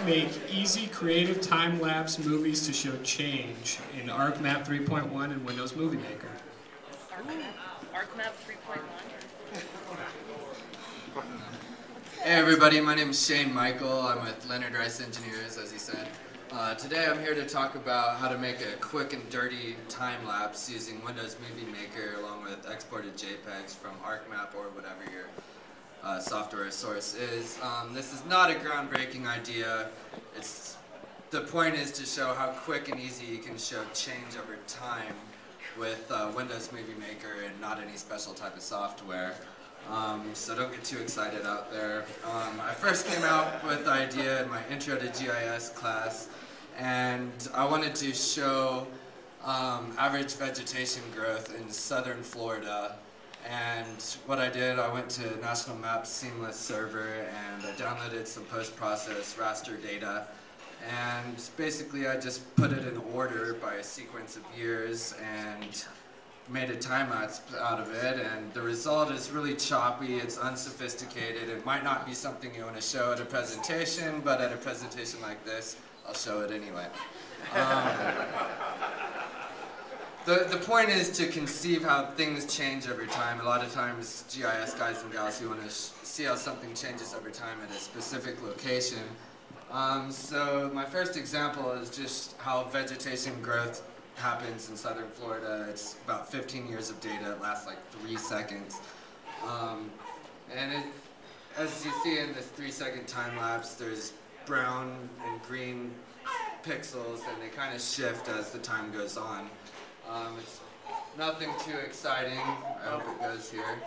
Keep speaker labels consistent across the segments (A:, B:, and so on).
A: make easy, creative time-lapse movies to show change in ArcMap 3.1 and Windows Movie Maker.
B: ArcMap 3.1?
C: Hey everybody, my name is Shane Michael. I'm with Leonard Rice Engineers, as he said. Today I'm here to talk about how to make a quick and dirty time-lapse using Windows Movie Maker along with exported JPEGs from ArcMap or whatever your software source is. This is not a groundbreaking idea. The point is to show how quick and easy you can show change over time with Windows Movie Maker and not any special type of software. So don't get too excited out there. I first came out with the idea in my Intro to GIS class, and I wanted to show average vegetation growth in southern Florida. And what I did, I went to National Maps Seamless server and I downloaded some post-processed raster data. And basically I just put it in order by a sequence of years and made a time-lapse out of it, and the result is really choppy, it's unsophisticated, it might not be something you want to show at a presentation, but at a presentation like this, I'll show it anyway. The point is to conceive how things change over time. A lot of times GIS guys and gals who want to see how something changes over time at a specific location. So my first example is just how vegetation growth happens in southern Florida. It's about 15 years of data. It lasts like 3 seconds. As you see in this 3-second time lapse, there's brown and green pixels, and they kind of shift as the time goes on. It's nothing too exciting. I hope it goes here.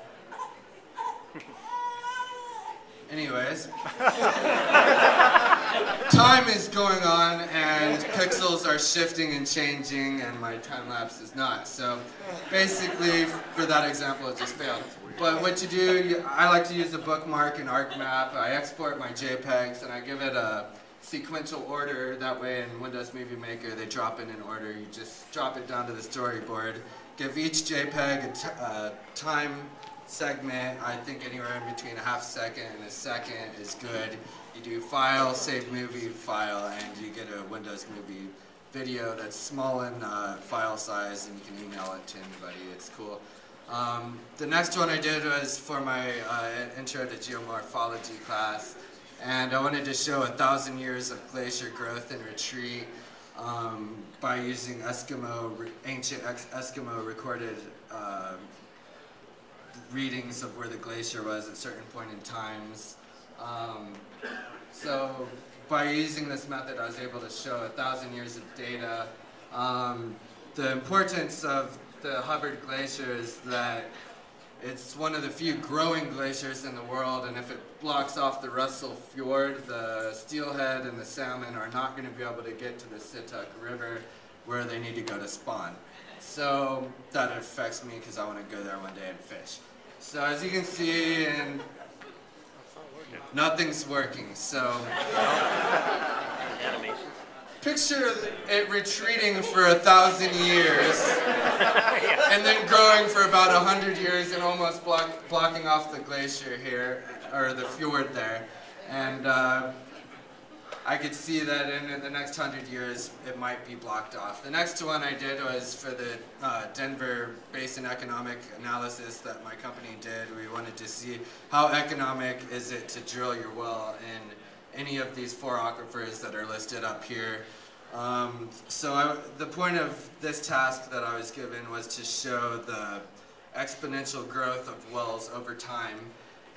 C: Anyways, time is going on and pixels are shifting and changing and my time lapse is not. So basically for that example it just failed. But what you do, I like to use a bookmark in ArcMap. I export my JPEGs and I give it a sequential order. That way in Windows Movie Maker they drop in order. You just drop it down to the storyboard. Give each JPEG a time segment. I think anywhere in between a half second and a second is good. You do file, save movie, file, and you get a Windows Movie video that's small in file size, and you can email it to anybody. It's cool. The next one I did was for my Intro to Geomorphology class, and I wanted to show 1,000 years of glacier growth and retreat by using ancient Eskimo recorded readings of where the glacier was at certain point in times. So by using this method I was able to show 1,000 years of data. The importance of the Hubbard Glacier is that it's one of the few growing glaciers in the world, and if it blocks off the Russell Fjord, the steelhead and the salmon are not going to be able to get to the Situk River where they need to go to spawn. So that affects me because I want to go there one day and fish. So as you can see, and nothing's working. So picture it retreating for 1,000 years and then growing for about 100 years and almost blocking off the glacier here, or the fjord there. And I could see that in the next 100 years it might be blocked off. The next one I did was for the Denver Basin Economic Analysis that my company did. We wanted to see how economic is it to drill your well in any of these 4 aquifers that are listed up here. The point of this task that I was given was to show the exponential growth of wells over time.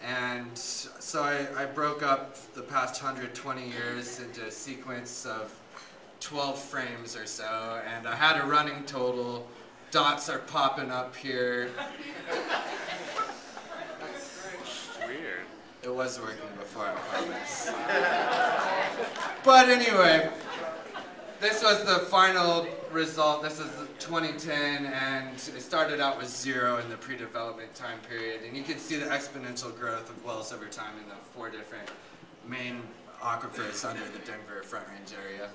C: And so I broke up the past 120 years into a sequence of 12 frames or so, and I had a running total. Dots are popping up here.
D: That's weird.
C: It was working before, I promise. But anyway, this was the final result. This is 2010, and it started out with 0 in the pre-development time period. And you can see the exponential growth of wells over time in the 4 different main aquifers under the Denver Front Range area.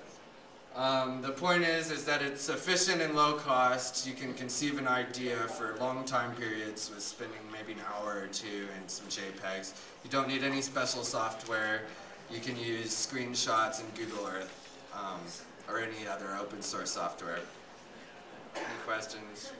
C: The point is that it's efficient and low cost. You can conceive an idea for long time periods with spending maybe an hour or 2 and some JPEGs. You don't need any special software. You can use screenshots in Google Earth or any other open source software. Any questions?